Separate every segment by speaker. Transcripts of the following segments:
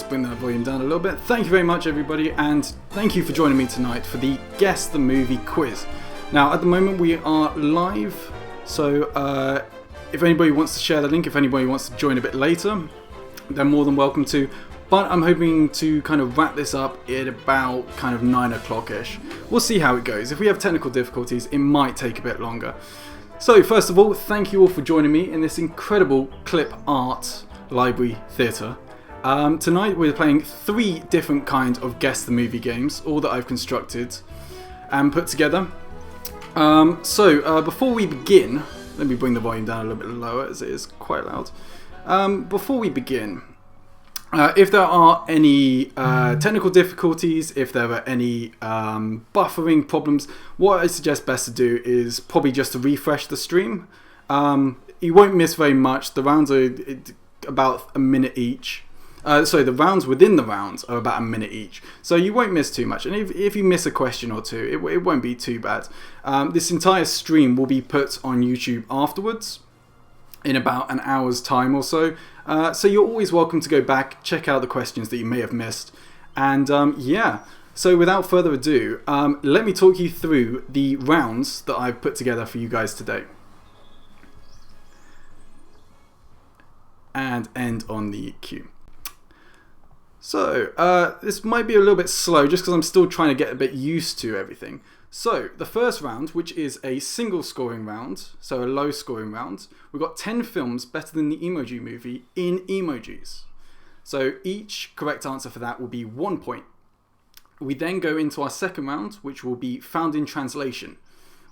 Speaker 1: bring that volume down a little bit. Thank you very much, everybody, and thank you for joining me tonight for the Guess the Movie quiz. Now, at the moment, we are live, so if anybody wants to share the link, if anybody wants to join a bit later, they're more than welcome to. But I'm hoping to kind of wrap this up at about kind of 9 o'clock-ish. We'll see how it goes. If we have technical difficulties, it might take a bit longer. So, first of all, thank you all for joining me in this incredible clip art library theatre. Tonight we're playing 3 different kinds of Guess the Movie games, all that I've constructed and put together. Before we begin, let me bring the volume down a little bit lower as it is quite loud. Before we begin, if there are any technical difficulties, if there are any buffering problems, what I suggest best to do is probably just to refresh the stream. You won't miss very much. The rounds are about a minute each. The rounds within the rounds are about a minute each, so you won't miss too much. And if you miss a question or two, it won't be too bad. This entire stream will be put on YouTube afterwards in about an hour's time or so. So you're always welcome to go back, check out the questions that you may have missed. And so without further ado, let me talk you through the rounds that I've put together for you guys today. And end on the cue. So, this might be a little bit slow just because I'm still trying to get a bit used to everything. So, the first round, which is a single scoring round, so a low scoring round, we've got 10 films better than the Emoji Movie in Emojis. So, each correct answer for that will be 1 point. We then go into our second round, which will be Found in Translation,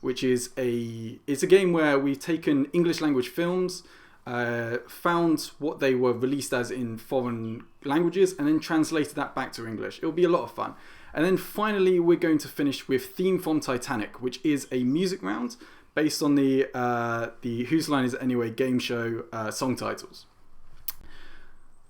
Speaker 1: which is it's a game where we've taken English language films, found what they were released as in foreign languages, and then translated that back to English. It'll be a lot of fun. And then finally, we're going to finish with Theme from Titanic, which is a music round based on the Whose Line Is It Anyway game show song titles.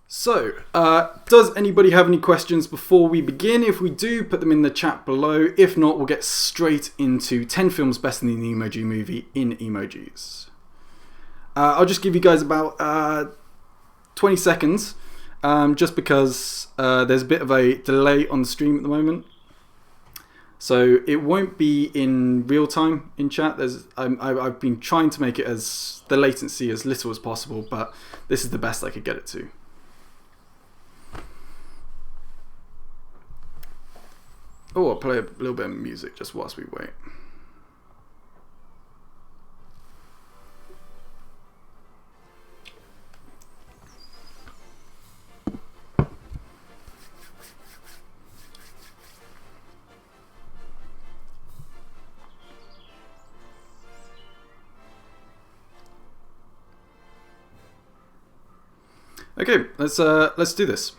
Speaker 1: So, does anybody have any questions before we begin? If we do, put them in the chat below. If not, we'll get straight into 10 films better than the Emoji Movie in Emojis. I'll just give you guys about 20 seconds, just because there's a bit of a delay on the stream at the moment. So it won't be in real time in chat. I've been trying to make it the latency as little as possible, but this is the best I could get it to. Oh, I'll play a little bit of music just whilst we wait. Okay, let's do this.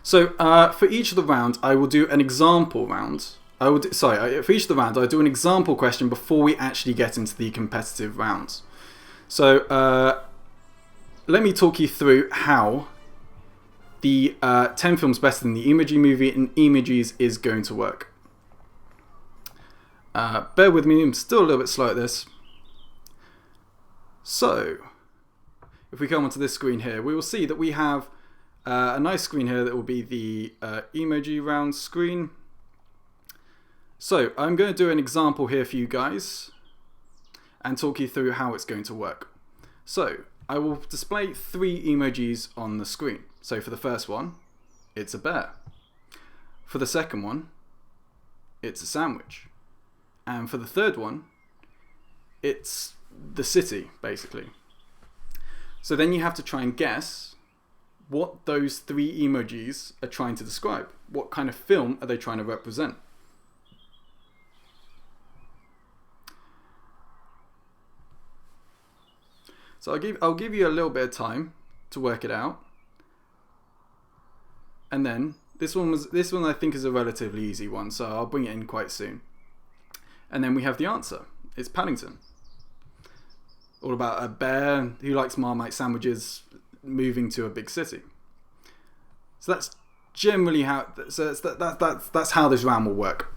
Speaker 1: So for each of the rounds, I will do an example round. For each of the rounds, I'll do an example question before we actually get into the competitive rounds. So let me talk you through how the 10 films better than the Emoji Movie in Emojis is going to work. Bear with me, I'm still a little bit slow at this. So, if we come onto this screen here, we will see that we have a nice screen here that will be the emoji round screen. So I'm going to do an example here for you guys and talk you through how it's going to work. So I will display 3 emojis on the screen. So for the first one, it's a bear. For the second one, it's a sandwich. And for the third one, it's the city, basically. So then you have to try and guess what those 3 emojis are trying to describe. What kind of film are they trying to represent? So I'll give you a little bit of time to work it out. And then this one I think is a relatively easy one, so I'll bring it in quite soon. And then we have the answer. It's Paddington. All about a bear who likes Marmite sandwiches moving to a big city. So that's generally how. So that's how this round will work.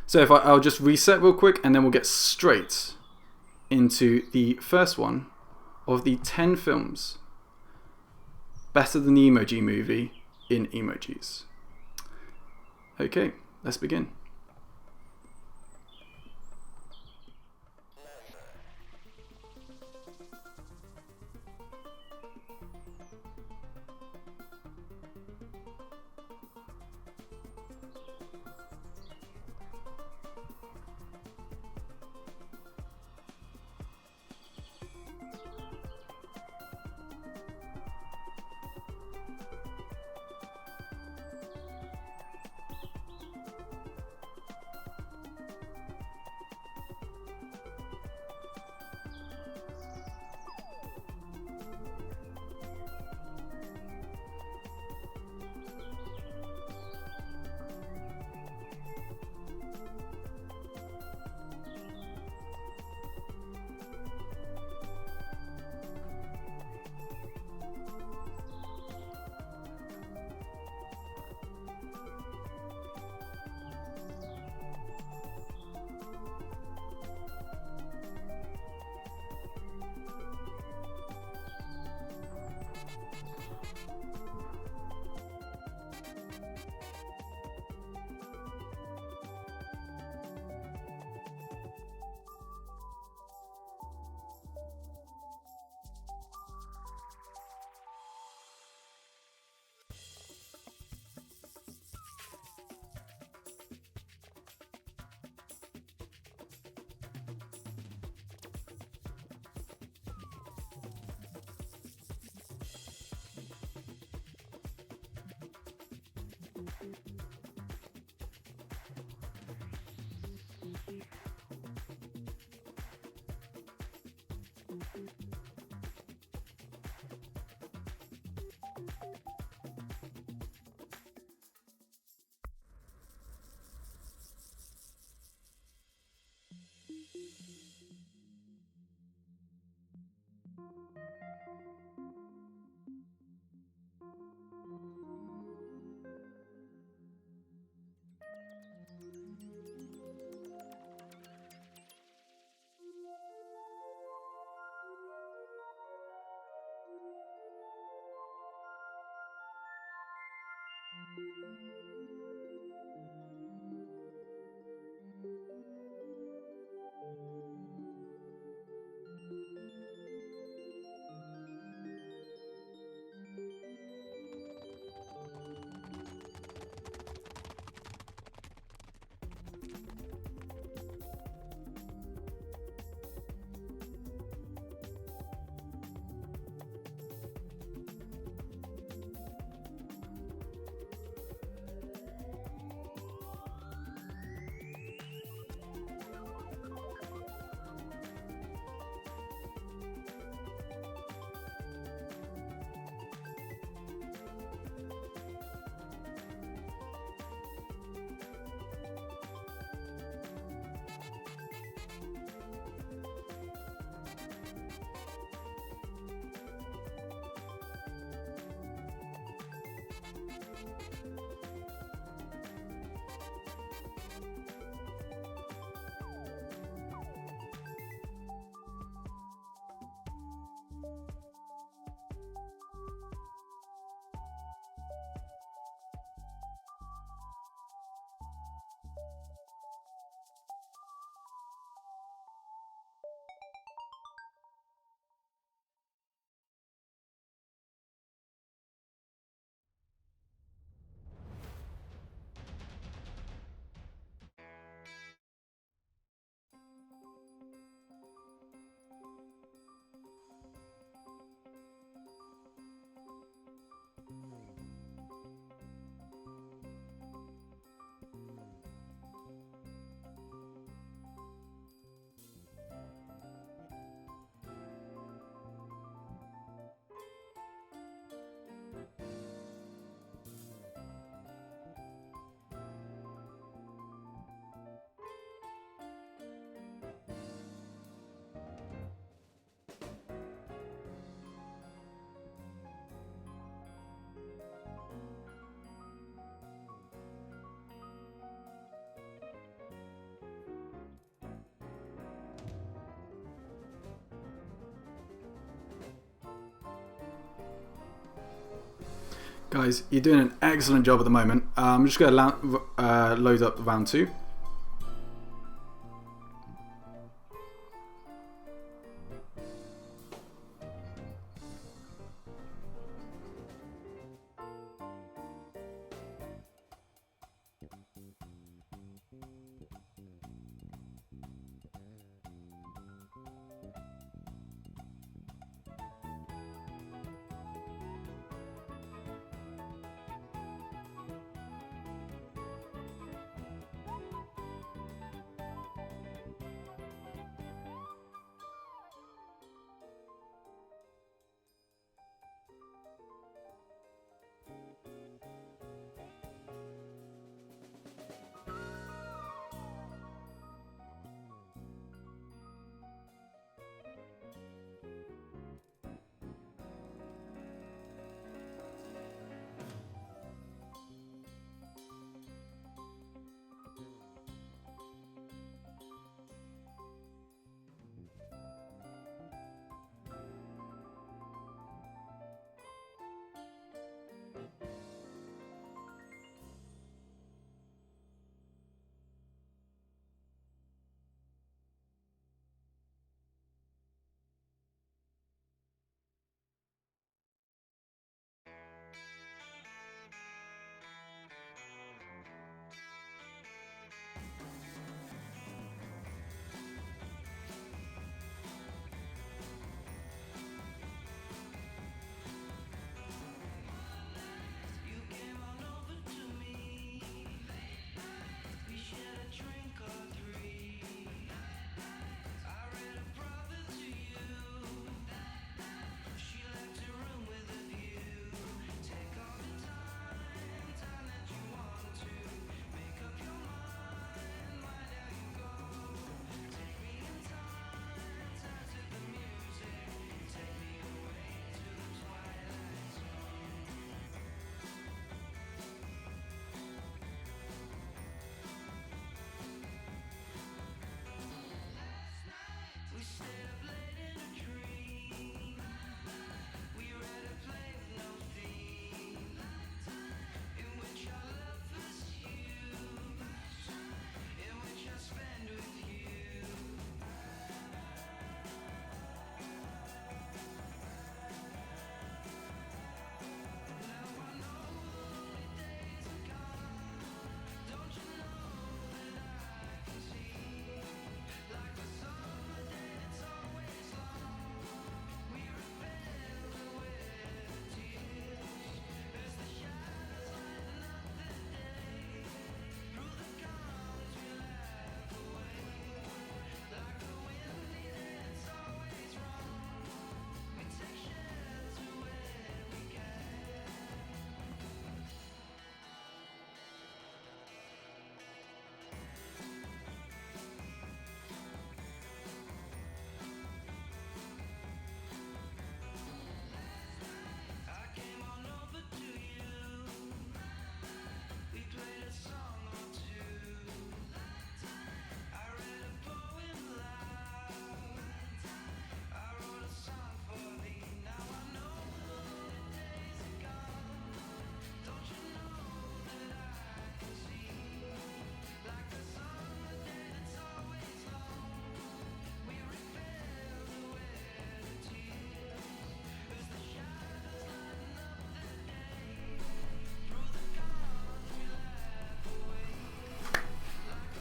Speaker 1: So if I'll just reset real quick, and then we'll get straight into the first one of the 10 films better than the Emoji Movie in emojis? Okay, let's begin. Guys, you're doing an excellent job at the moment. I'm just going to load up round 2.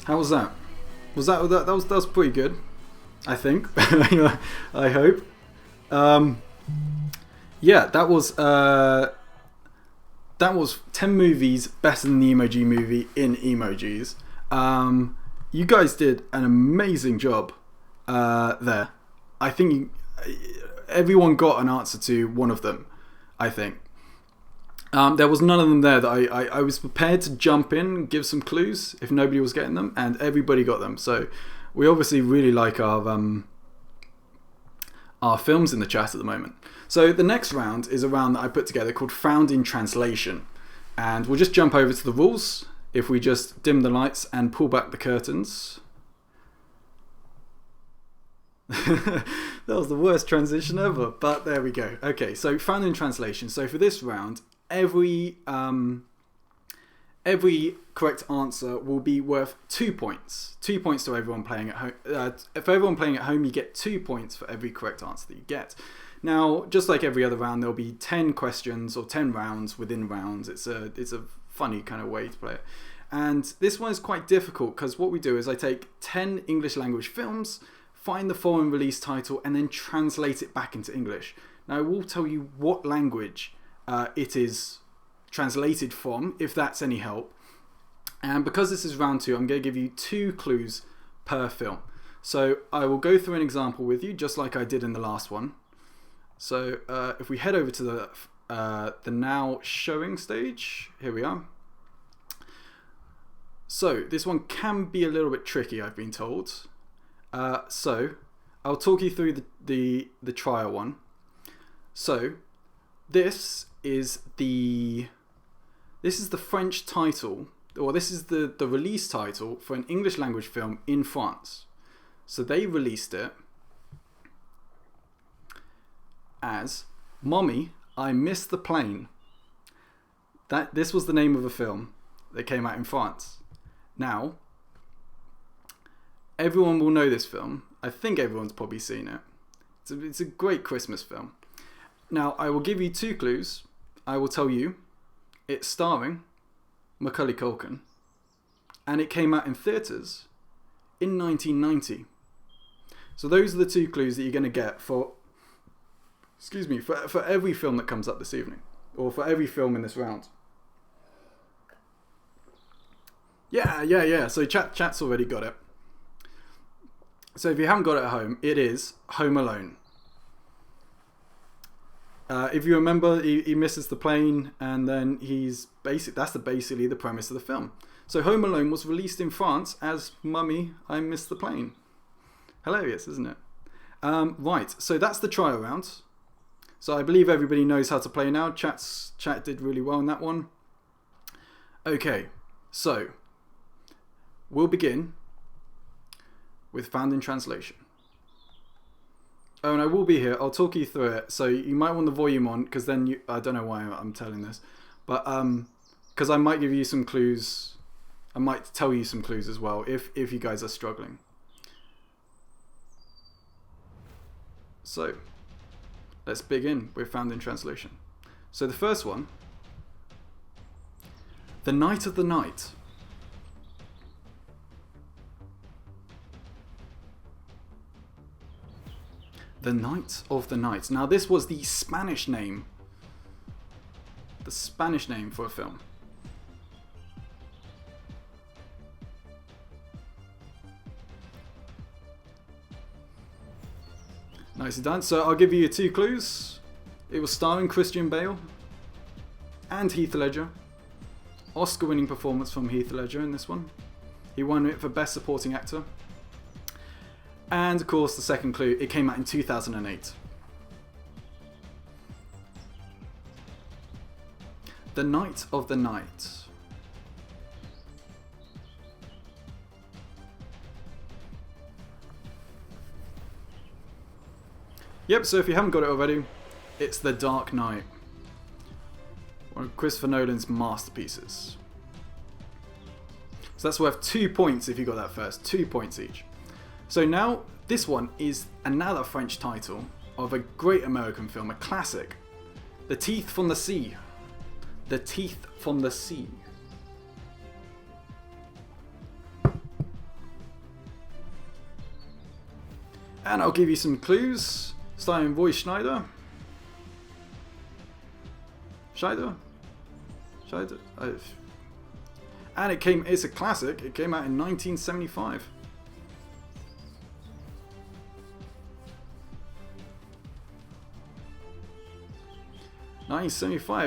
Speaker 1: How was that? That was pretty good, I think. I hope. Yeah, that was 10 movies better than the Emoji Movie in emojis. You guys did an amazing job there. I think everyone got an answer to one of them, I think. There was none of them there that I was prepared to jump in and give some clues if nobody was getting them, and everybody got them. So we obviously really like our films in the chat at the moment. So the next round is a round that I put together called Found in Translation, and we'll just jump over to the rules. If we just dim the lights and pull back the curtains. That was the worst transition ever, but there we go. Okay, so Found in Translation. So for this round, every every correct answer will be worth 2 points. 2 points to everyone playing at home. For everyone playing at home, you get 2 points for every correct answer that you get. Now, just like every other round, there'll be 10 questions or 10 rounds within rounds. It's a funny kind of way to play it. And this one is quite difficult because what we do is I take 10 English language films, find the foreign release title, and then translate it back into English. Now, I will tell you what language it is translated from, if that's any help. And because this is round 2, I'm going to give you 2 clues per film. So I will go through an example with you, just like I did in the last one. So if we head over to the now showing stage, here we are. So this one can be a little bit tricky, I've been told. So I'll talk you through the trial one. So this is the French title, or this is the release title for an English language film in France. So they released it as Mommy, I Missed the Plane. This was the name of a film that came out in France. Now, everyone will know this film. I think everyone's probably seen it. It's a great Christmas film. Now, I will give you 2 clues. I will tell you it's starring Macaulay Culkin, and it came out in theatres in 1990. So those are the 2 clues that you're going to get for every film that comes up this evening, or for every film in this round. Yeah. So chat's already got it. So if you haven't got it at home, it is Home Alone. If you remember, he misses the plane, and then that's basically the premise of the film. So Home Alone was released in France as Mummy, I Missed the Plane. Hilarious, isn't it? Right, so that's the trial round. So I believe everybody knows how to play now. Chat did really well in that one. Okay, so we'll begin with Found in Translation. Oh, and I will be here. I'll talk you through it. So you might want the volume on, because then I don't know why I'm telling this, but because I might give you some clues. I might tell you some clues as well if you guys are struggling. So let's begin with Found in Translation. So the first one, The Night of the Night. The Night of the Night. Now this was the Spanish name. The Spanish name for a film. Nicely done. So I'll give you 2 clues. It was starring Christian Bale and Heath Ledger. Oscar-winning performance from Heath Ledger in this one. He won it for Best Supporting Actor. And of course, the second clue, it came out in 2008. The Night of the Night. Yep, so if you haven't got it already, it's The Dark Knight. One of Christopher Nolan's masterpieces. So that's worth 2 points if you got that first. 2 points each. So now, this one is another French title of a great American film, a classic. The Teeth from the Sea. The Teeth from the Sea. And I'll give you some clues. Starring Roy Schneider. And it's a classic. It came out in 1975.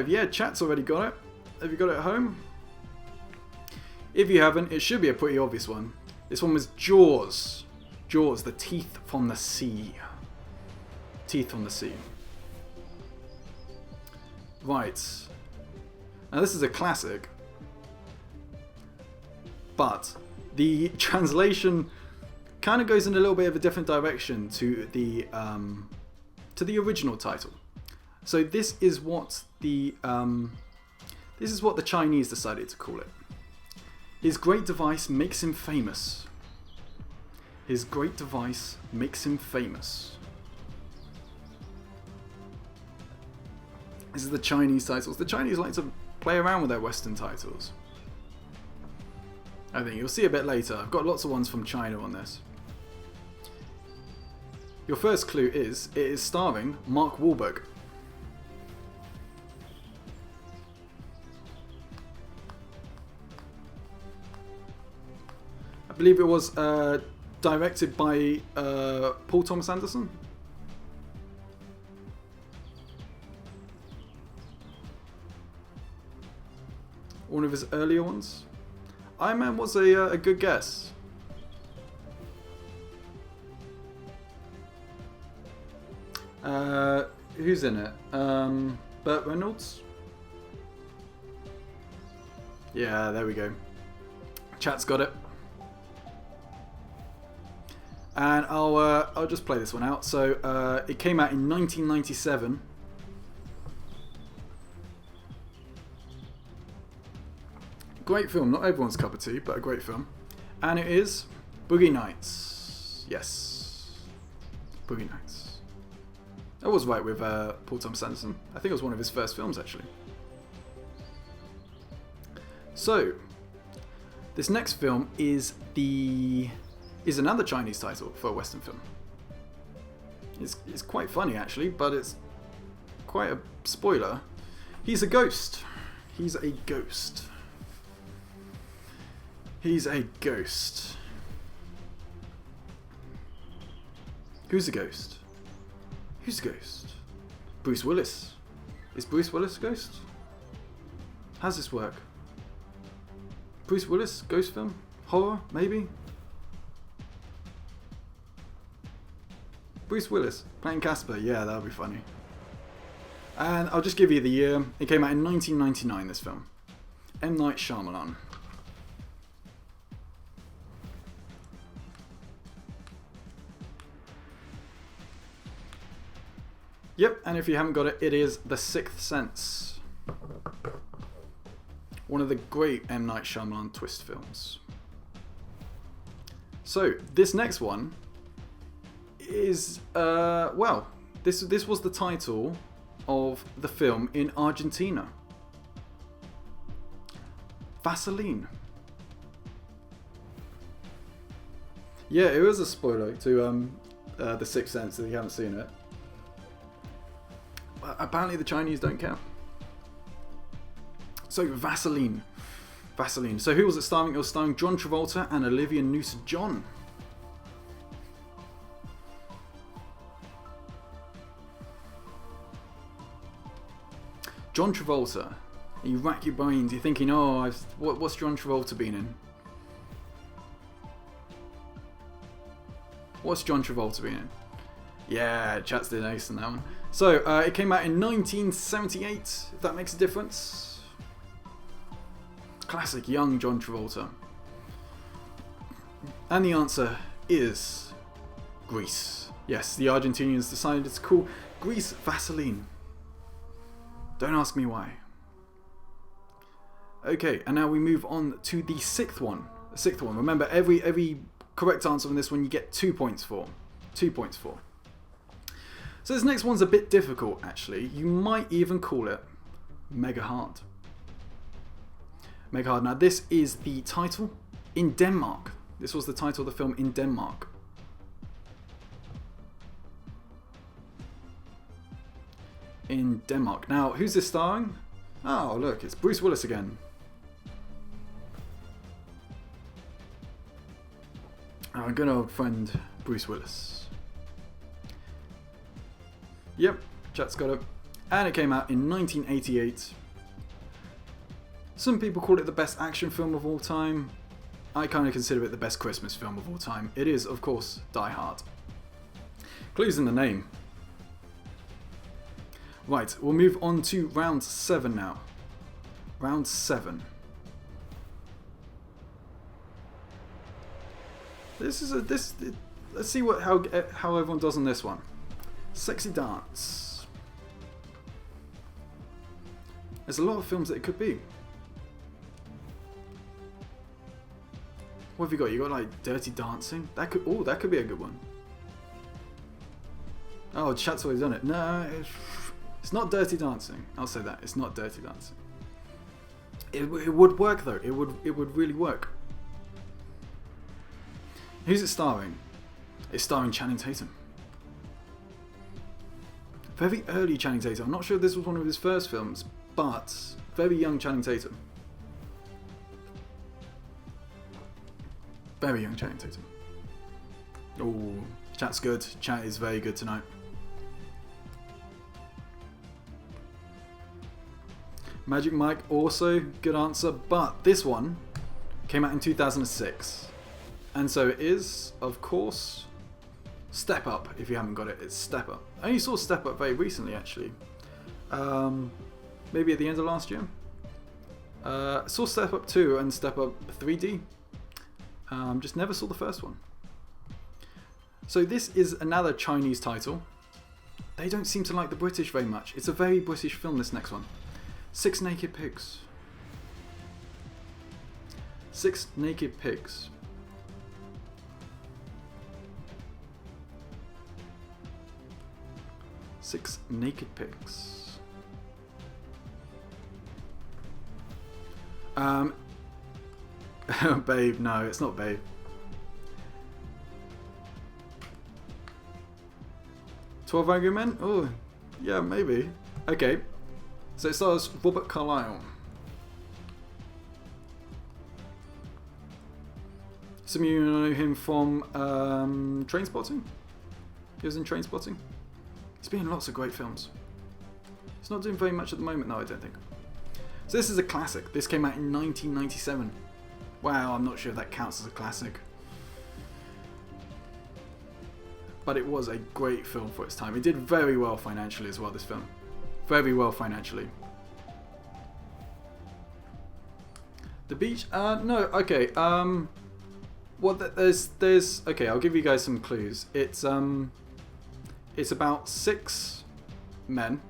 Speaker 1: Yeah, chat's already got it. Have you got it at home? If you haven't, it should be a pretty obvious one. This one was Jaws. Jaws, the Teeth from the Sea. Teeth from the Sea. Right. Now this is a classic. But the translation kind of goes in a little bit of a different direction to the original title. So this is what the This is what the Chinese decided to call it. His great device makes him famous. His great device makes him famous. This is the Chinese titles. The Chinese like to play around with their Western titles. I think you'll see a bit later. I've got lots of ones from China on this. Your first clue is, it is starring Mark Wahlberg. I believe it was directed by Paul Thomas Anderson. One of his earlier ones. Iron Man was a good guess. Who's in it? Burt Reynolds? Yeah, there we go. Chat's got it. And I'll just play this one out. So it came out in 1997. Great film, not everyone's cup of tea, but a great film. And it is Boogie Nights. Yes. Boogie Nights. I was right with Paul Thomas Anderson. I think it was one of his first films, actually. So, this next film is another Chinese title for a Western film. It's quite funny, actually, but it's quite a spoiler. He's a ghost. He's a ghost. He's a ghost. Who's a ghost? Who's a ghost? Bruce Willis. Is Bruce Willis a ghost? How's this work? Bruce Willis, ghost film? Horror, maybe? Bruce Willis, playing Casper. Yeah, that would be funny. And I'll just give you the year. It came out in 1999, this film. M. Night Shyamalan. Yep, and if you haven't got it, it is The Sixth Sense. One of the great M. Night Shyamalan twist films. So, this next one is, well, this was the title of the film in Argentina. Vaseline. Yeah, it was a spoiler to The Sixth Sense if you haven't seen it. Apparently the Chinese don't care. So, Vaseline. Vaseline. So who was it starring? It was starring John Travolta and Olivia Newton-John. John Travolta. You rack your brains, you're thinking, oh, what's John Travolta been in? What's John Travolta been in? Yeah, chat's did ace on that one. So, it came out in 1978, if that makes a difference. Classic young John Travolta. And the answer is Grease. Yes, the Argentinians decided to call Grease Vaseline. Don't ask me why. Okay, and now we move on to the sixth one. The sixth one. Remember, every correct answer on this one you get 2 points for. 2 points for. So this next one's a bit difficult, actually. You might even call it Mega Hard. Mega Hard. Now, this is the title in Denmark. This was the title of the film in Denmark. In Denmark. Now, who's this starring? Oh, look, it's Bruce Willis again. Our good old friend Bruce Willis. Yep, chat's got it. And it came out in 1988. Some people call it the best action film of all time. I kind of consider it the best Christmas film of all time. It is, of course, Die Hard. Clues in the name. Right, we'll move on to round 7 now. Round 7. Let's see how everyone does on this one. Sexy dance. There's a lot of films that it could be. What have you got? You got like Dirty Dancing? That could be a good one. Oh, chat's already done it. No, it's not Dirty Dancing. I'll say that. It's not Dirty Dancing. It would work though. It would really work. Who's it starring? It's starring Channing Tatum. Very early Channing Tatum. I'm not sure if this was one of his first films, but very young Channing Tatum. Very young Channing Tatum. Oh, chat's good. Chat is very good tonight. Magic Mike also good answer, but this one came out in 2006, and so it is, of course, Step Up. If you haven't got it, it's Step Up. I only saw Step Up very recently, actually. Maybe at the end of last year. Saw Step Up 2 and Step Up 3D. Just never saw the first one. So this is another Chinese title. They don't seem to like the British very much. It's a very British film, this next one. 6 Naked Pigs. 6 Naked Pigs. Six Naked Pigs. Babe, no, it's not Babe. 12 Angry Men? Oh, yeah, maybe. Okay. So it stars Robert Carlyle. Some of you know him from Trainspotting. He was in Trainspotting. He's been in lots of great films. He's not doing very much at the moment, though, I don't think. So this is a classic. This came out in 1997. Wow, I'm not sure if that counts as a classic. But it was a great film for its time. It did very well financially as well, this film. Very well financially. The Beach? No, okay. There's okay, I'll give you guys some clues. It's about 6 men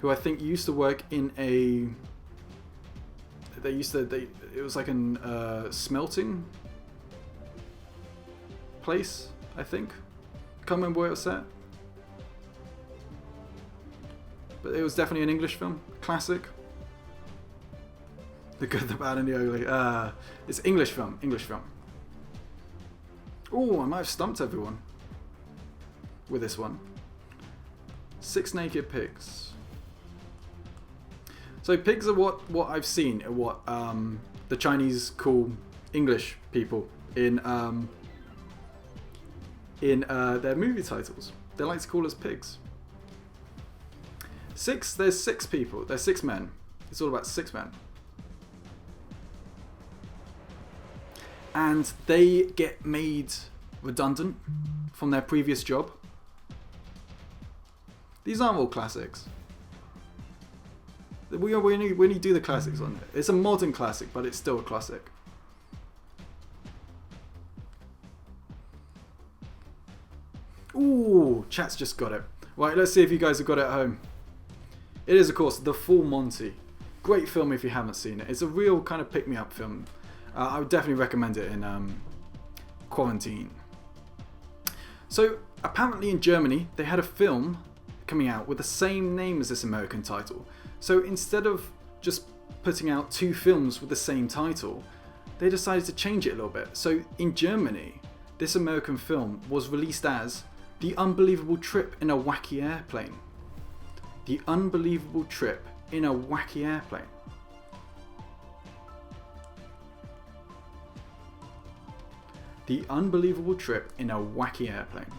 Speaker 1: who I think used to work in a... It was like an smelting place, I think. Can't remember where it was set. But it was definitely an English film. Classic. The Good, the Bad and the Ugly. It's English film. English film. Oh, I might have stumped everyone with this one. 6 Naked Pigs. So pigs are what I've seen, are what the Chinese call English people in their movie titles. They like to call us pigs. There's 6 people. There's 6 men. It's all about 6 men. And they get made redundant from their previous job. These aren't all classics. We only do the classics on it. It's a modern classic, but it's still a classic. Ooh, chat's just got it. Right, let's see if you guys have got it at home. It is, of course, The Full Monty. Great film if you haven't seen it. It's a real kind of pick-me-up film. I would definitely recommend it in quarantine. So, apparently in Germany, they had a film coming out with the same name as this American title. So instead of just putting out 2 films with the same title, they decided to change it a little bit. So in Germany, this American film was released as The Unbelievable Trip in a Wacky Airplane. The Unbelievable Trip in a Wacky Airplane. The Unbelievable Trip in a Wacky Airplane.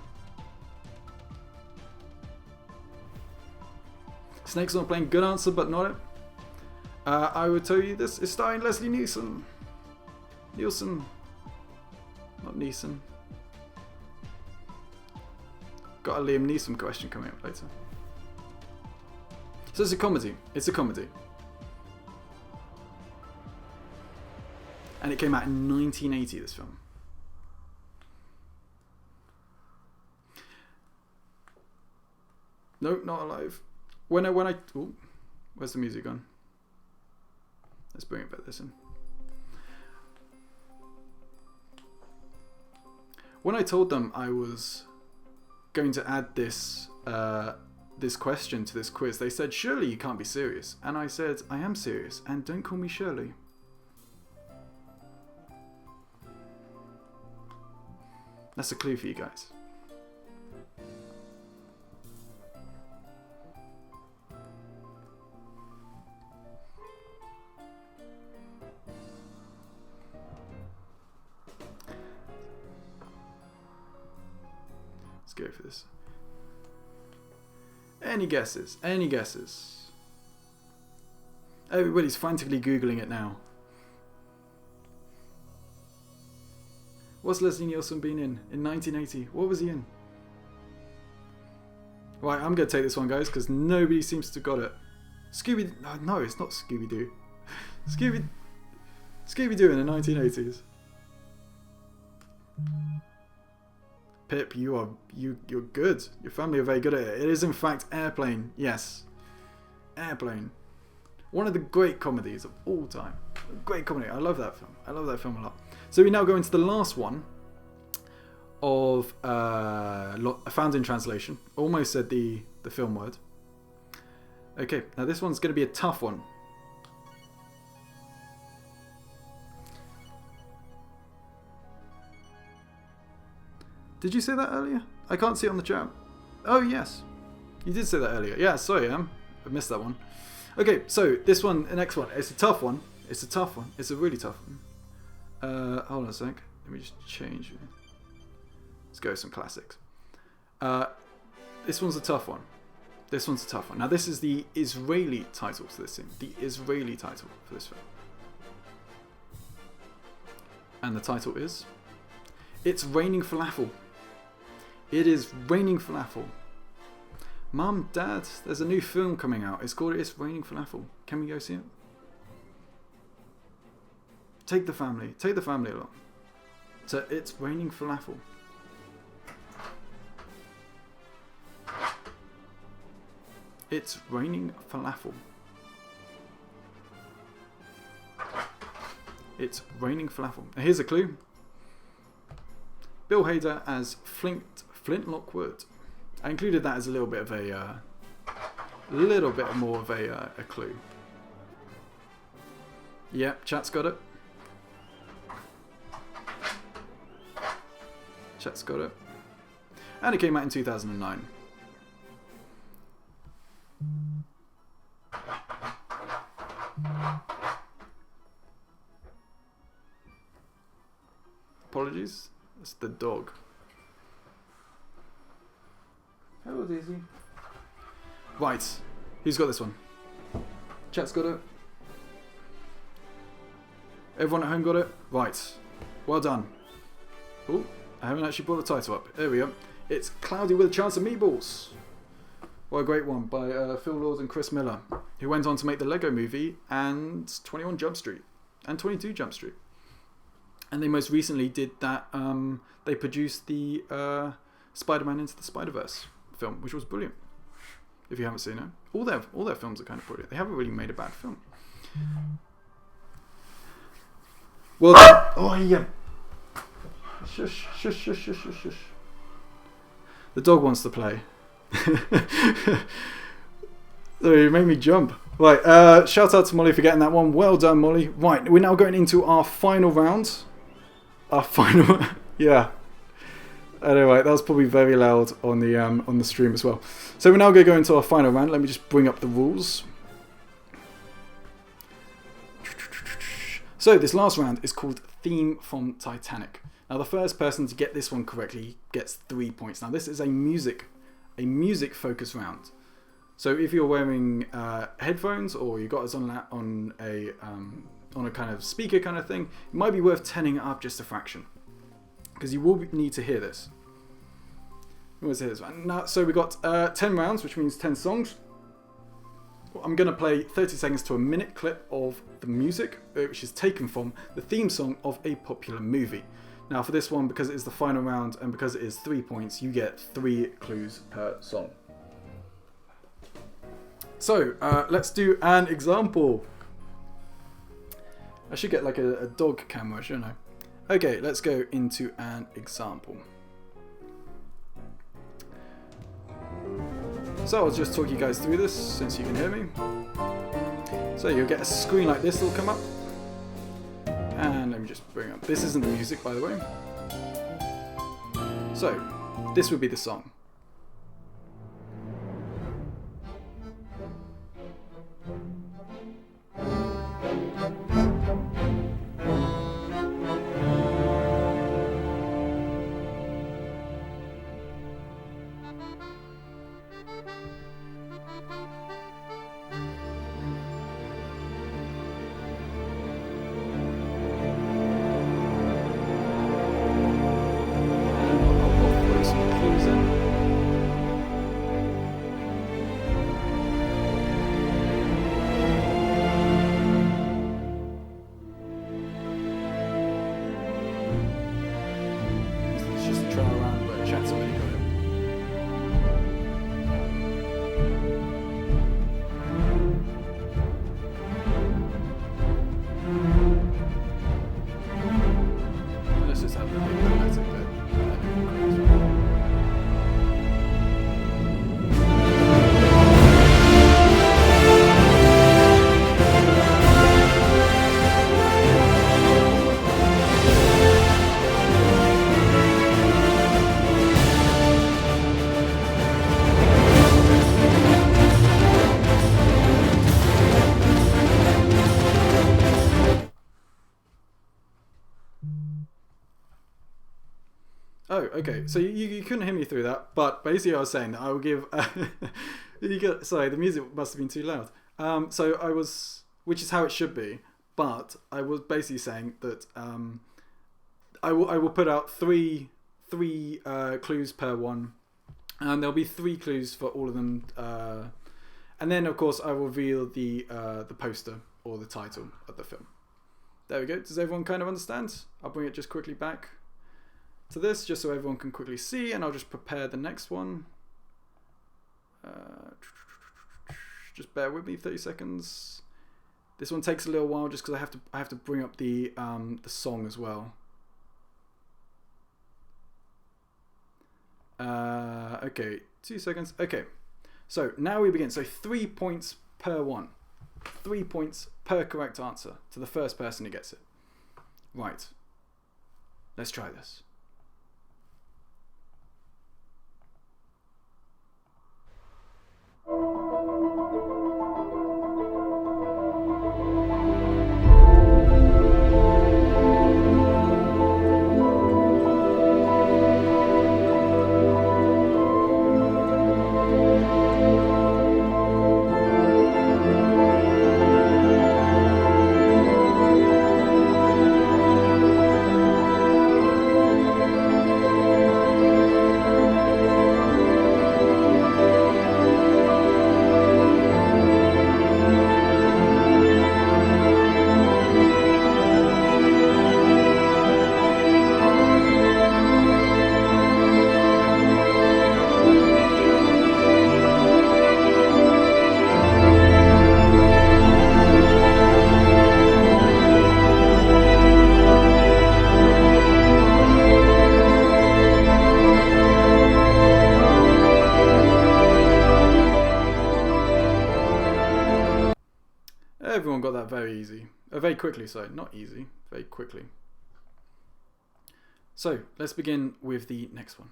Speaker 1: Snakes on a Plane, good answer, but not it. I would tell you this is starring Leslie Nielsen. Not Neeson. Got a Liam Neeson question coming up later. So it's a comedy. It's a comedy. And it came out in 1980, this film. Nope, not alive. ooh, where's the music gone? Let's bring it back this in. When I told them I was going to add this this question to this quiz, they said, "Surely you can't be serious." And I said, "I am serious, and don't call me Shirley." That's a clue for you guys. Let's go for this. Any guesses? Any guesses? Everybody's frantically Googling it now. What's Leslie Nielsen been in 1980? What was he in? Right, I'm going to take this one, guys, because nobody seems to have got it. Scooby... No, it's not Scooby-Doo. Scooby-Doo in the 1980s. Pip, you're good. Your family are very good at it. It is in fact Airplane. Yes, Airplane. One of the great comedies of all time. A great comedy. I love that film. I love that film a lot. So we now go into the last one of found in translation. Almost said the film word. Okay, now this one's going to be a tough one. Did you say that earlier? I can't see it on the chat. Oh, yes. You did say that earlier. Yeah, sorry, I missed that one. Okay, so this one, the next one. It's a tough one. It's a tough one. It's a really tough one. Hold on a sec. Let me just change. Let's go with some classics. This one's a tough one. This one's a tough one. Now, this is the Israeli title to this thing. The Israeli title for this film. And the title is... It's Raining Falafel. It is Raining Falafel. Mum, Dad, there's a new film coming out. It's called It's Raining Falafel. Can we go see it? Take the family along. So It's Raining Falafel. It's Raining Falafel. It's Raining Falafel. Now here's a clue. Bill Hader as Flintlock Wood. I included that as a little bit of a, more of a clue. Yep, chat's got it. Chat's got it. And it came out in 2009. Apologies. It's the dog. Hello, Daisy. Right. Who's got this one? Chat's got it. Everyone at home got it? Right. Well done. Oh, I haven't actually brought the title up. There we go. It's Cloudy with a Chance of Meatballs. What a great one by Phil Lord and Chris Miller, who went on to make the Lego Movie and 21 Jump Street and 22 Jump Street. And they most recently did that. They produced the Spider-Man Into the Spider-Verse film, which was brilliant. If you haven't seen it, all their films are kind of brilliant. They haven't really made a bad film. Well, oh yeah. Shush, shush, shush, shush, shush, shush. The dog wants to play. So you made me jump. Right. Shout out to Molly for getting that one. Well done, Molly. Right. We're now going into our final round. Our final, yeah. Anyway, that was probably very loud on the stream as well. So we're now going to go into our final round. Let me just bring up the rules. So this last round is called Theme from Titanic. Now the first person to get this one correctly gets 3 points. Now this is a music focused round. So if you're wearing headphones or you got us on a kind of speaker kind of thing, it might be worth turning it up just a fraction, because you will need to hear this. Let's hear this one. Now, so we got 10 rounds, which means 10 songs. I'm going to play 30 seconds to a minute clip of the music, which is taken from the theme song of a popular movie. Now for this one, because it is the final round and because it is 3 points, you get 3 clues per song. So let's do an example. I should get like a dog camera, shouldn't I? Okay, let's go into an example. So I'll just talk you guys through this since you can hear me. So you'll get a screen like this that'll come up. And let me just bring up. This isn't the music, by the way. So this would be the song. Oh, okay. So you couldn't hear me through that, but basically I was saying that I will give. Sorry, the music must have been too loud. So I was, which is how it should be, but I was basically saying that I will put out three clues per one, and there'll be 3 clues for all of them, and then of course I will reveal the poster or the title of the film. There we go. Does everyone kind of understand? I'll bring it just quickly back to this, just so everyone can quickly see, and I'll just prepare the next one. Just bear with me 30 seconds. This one takes a little while just because I have to bring up the song as well. Okay, 2 seconds. Okay, so now we begin. So 3 points per one. 3 points per correct answer to the first person who gets it. Right. Let's try this. Everyone got that very easy. Very quickly, sorry. Not easy, very quickly. So, let's begin with the next one.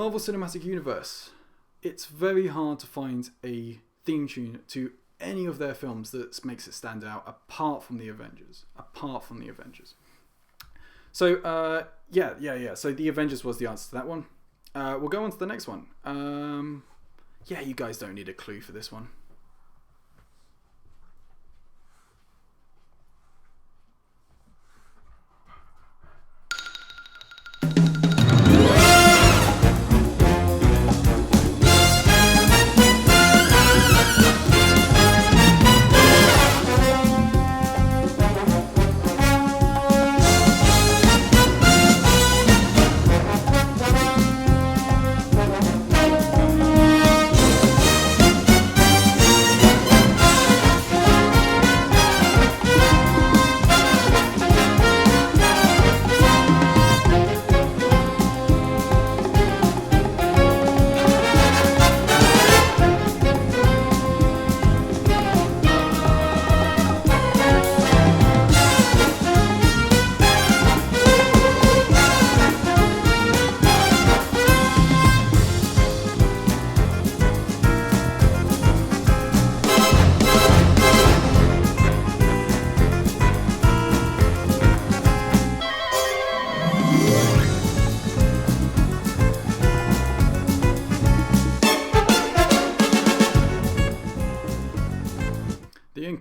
Speaker 1: Marvel Cinematic Universe. It's very hard to find a theme tune to any of their films that makes it stand out apart from the Avengers. So, yeah. So the Avengers was the answer to that one. We'll go on to the next one. Yeah, you guys don't need a clue for this one.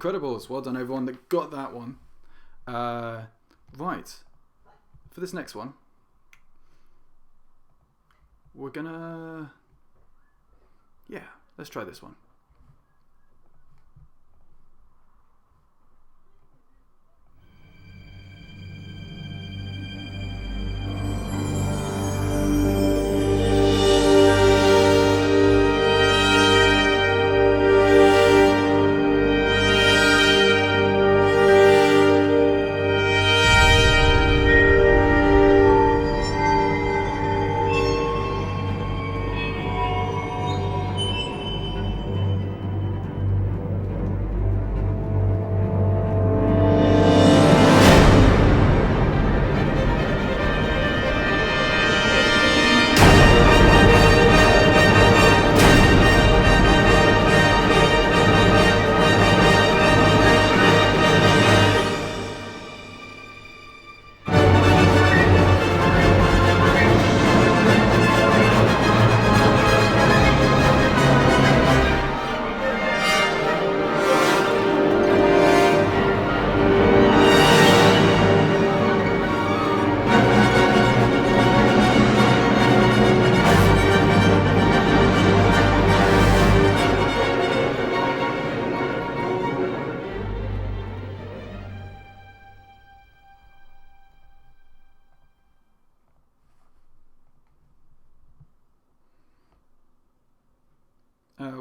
Speaker 1: Incredibles. Well done, everyone that got that one. Right. For this next one, we're gonna... Yeah, let's try this one.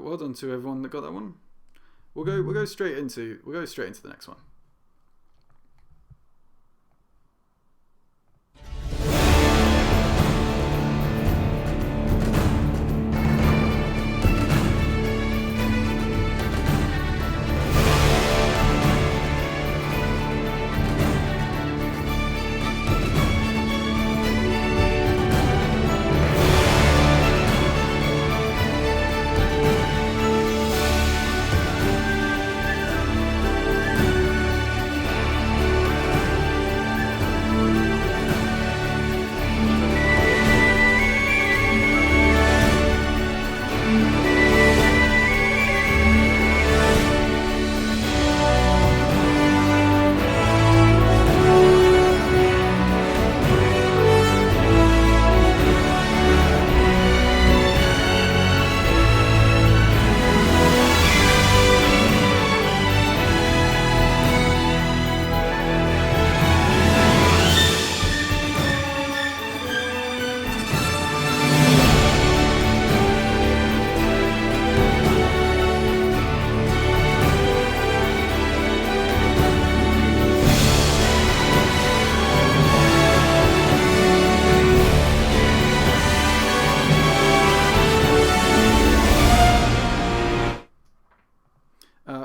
Speaker 1: Well done to everyone that got that one. We'll go straight into the next one.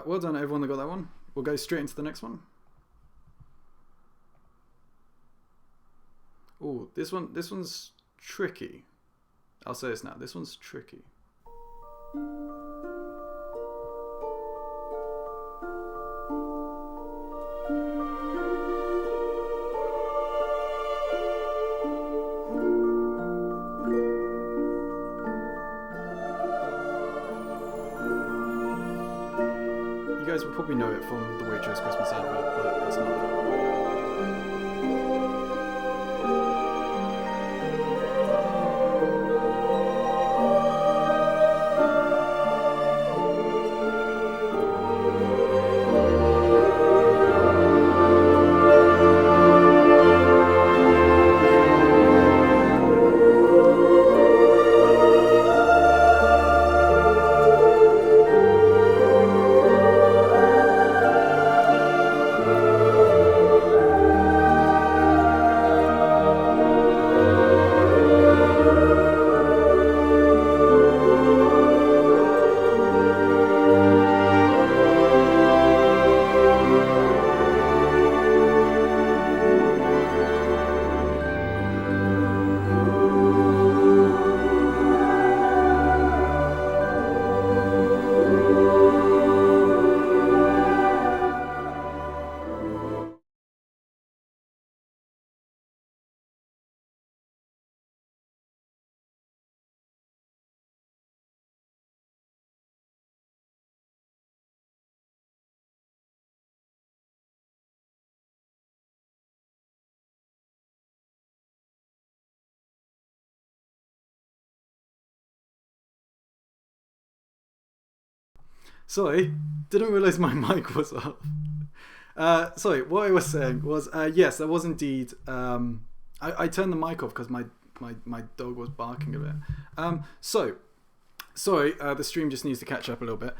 Speaker 1: Well done, everyone that got that one. We'll go straight into the next one. Oh, this one's tricky. I'll say this now. This one's tricky. You guys will probably know it from the Waitrose Christmas advert, but it's not. Sorry, didn't realise my mic was off. Sorry, what I was saying was, yes, there was indeed. I turned the mic off because my dog was barking a bit. Sorry, the stream just needs to catch up a little bit.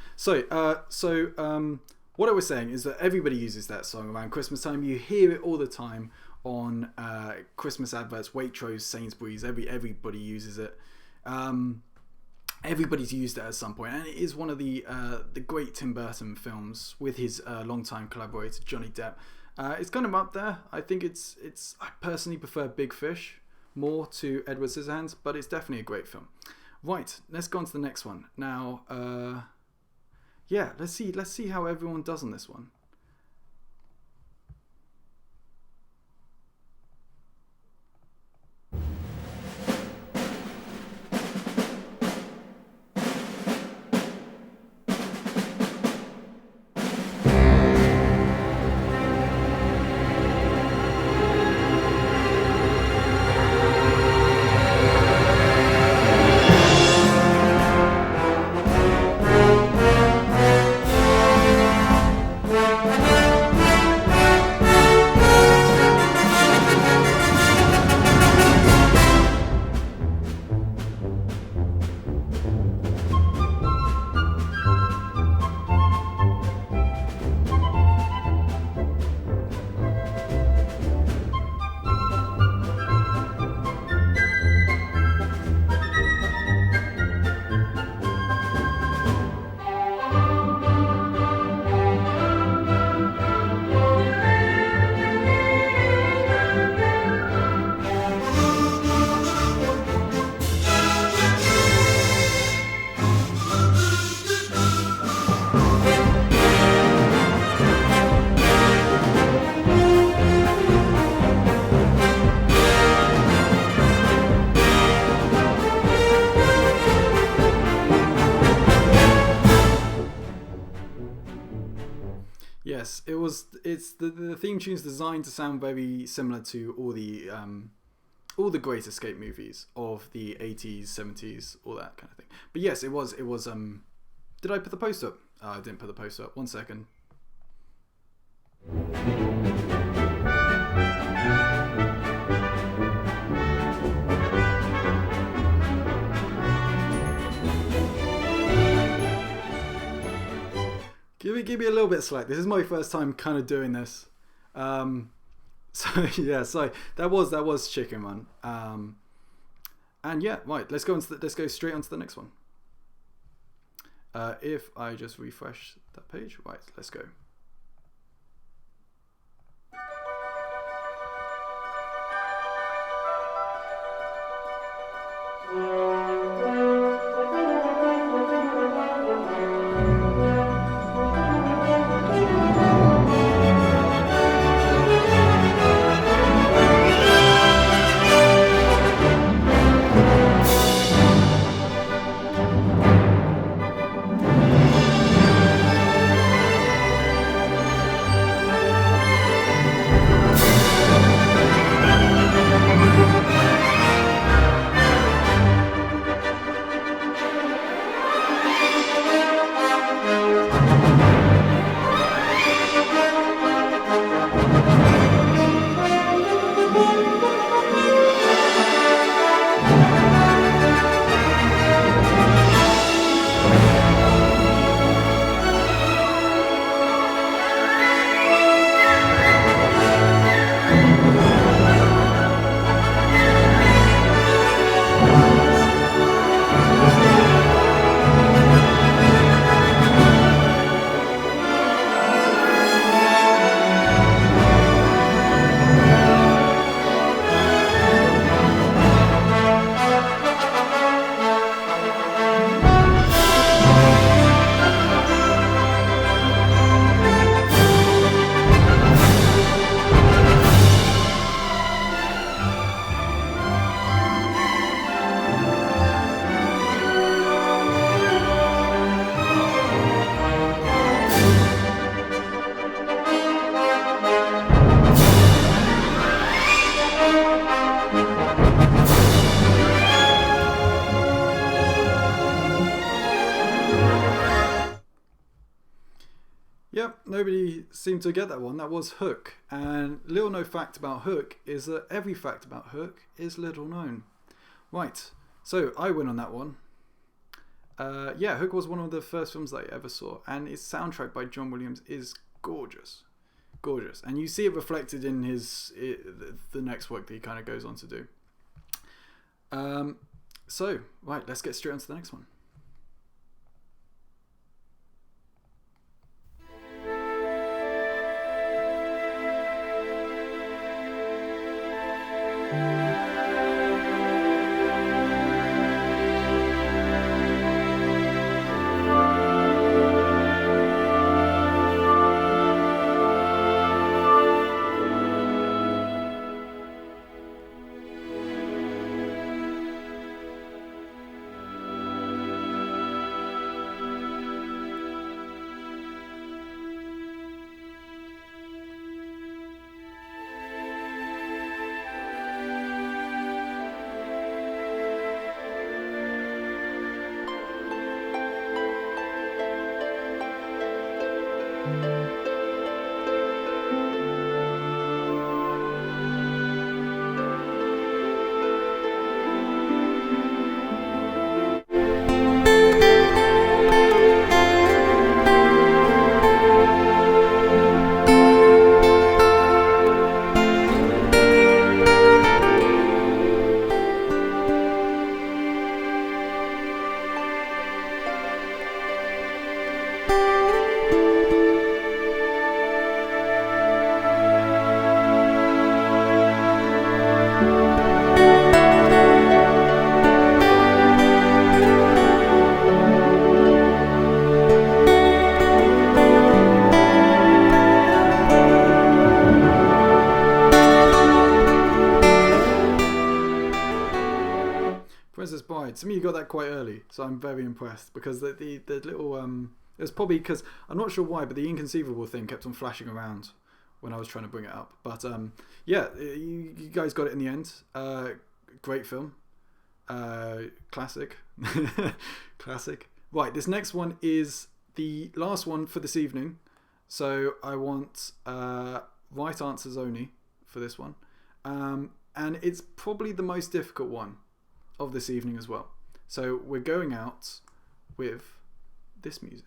Speaker 1: What I was saying is that everybody uses that song around Christmas time. You hear it all the time on Christmas adverts, Waitrose, Sainsbury's. Everybody uses it. Everybody's used it at some point, and it is one of the great Tim Burton films with his longtime collaborator Johnny Depp. It's kind of up there. I think it's. I personally prefer Big Fish more to Edward Scissorhands, but it's definitely a great film. Right, let's go on to the next one now. Yeah, let's see how everyone does on this one. Yes, it was. It's the theme tune's designed to sound very similar to all the Great Escape movies of the 80s, 70s, all that kind of thing. But yes, it was. Did I put the post up? I didn't put the post up. 1 second. Give me a little bit of slack. This is my first time kind of doing this. So yeah, so that was Chicken Run. And yeah, right. Let's go straight onto the next one. If I just refresh that page, right? Let's go. nobody seemed to get that one. That was Hook. And little known fact about Hook is that every fact about Hook is little known. Right, so I win on that one. Yeah, Hook was one of the first films that I ever saw, and its soundtrack by John Williams is gorgeous. Gorgeous. And you see it reflected in the next work that he kind of goes on to do. So, right, let's get straight on to the next one. To me, you got that quite early, so I'm very impressed because the little it was probably because I'm not sure why, but the inconceivable thing kept on flashing around when I was trying to bring it up. But yeah, you guys got it in the end. Great film, classic, classic. Right, this next one is the last one for this evening, so I want right answers only for this one, and it's probably the most difficult one of this evening as well. So we're going out with this music.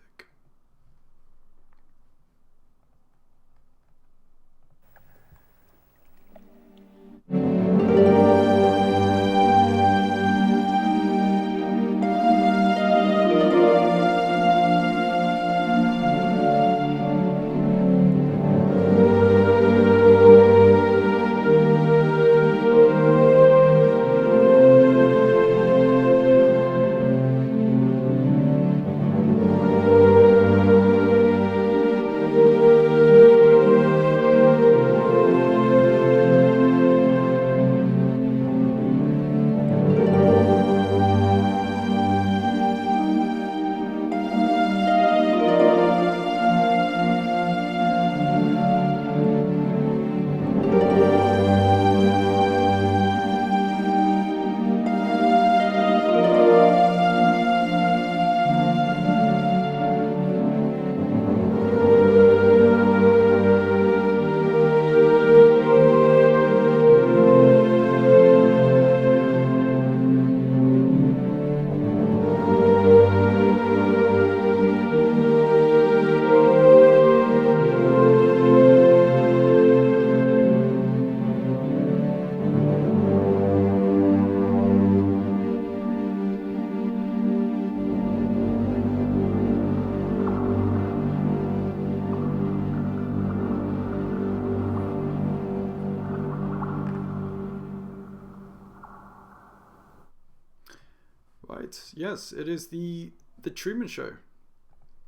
Speaker 1: Yes, it is the Truman Show.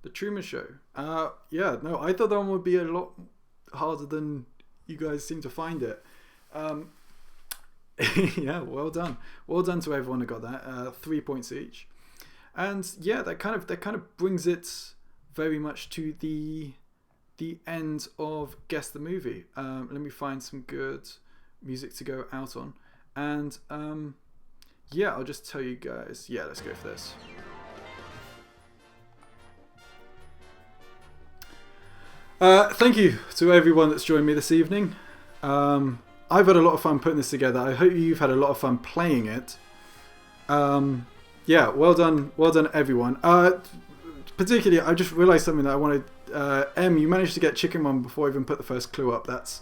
Speaker 1: The Truman Show. Yeah, no, I thought that one would be a lot harder than you guys seem to find it. Yeah, well done. Well done to everyone who got that. 3 points each. And yeah, that kind of brings it very much to the end of Guess the Movie. Let me find some good music to go out on. And yeah, I'll just tell you guys. Yeah, let's go for this. Thank you to everyone that's joined me this evening. I've had a lot of fun putting this together. I hope you've had a lot of fun playing it. Yeah, well done everyone. Particularly, I just realised something that I wanted. Em, you managed to get Chicken Run before I even put the first clue up. That's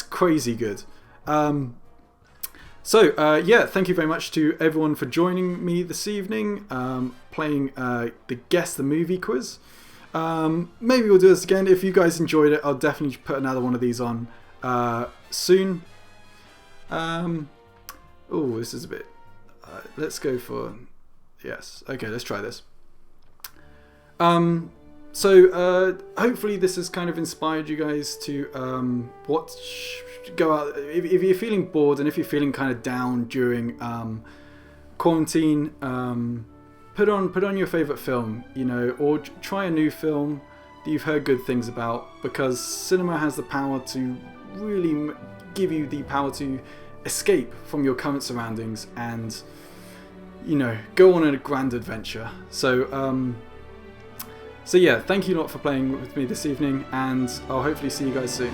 Speaker 1: crazy good. Yeah, thank you very much to everyone for joining me this evening, playing the Guess the Movie quiz. Maybe we'll do this again. If you guys enjoyed it, I'll definitely put another one of these on soon. Oh, this is a bit... let's go for... Yes. Okay, let's try this. Hopefully this has kind of inspired you guys to go out. If you're feeling bored and if you're feeling kind of down during quarantine, put on your favourite film, you know, or try a new film that you've heard good things about, because cinema has the power to really give you the power to escape from your current surroundings and, you know, go on a grand adventure. So yeah, thank you a lot for playing with me this evening, and I'll hopefully see you guys soon.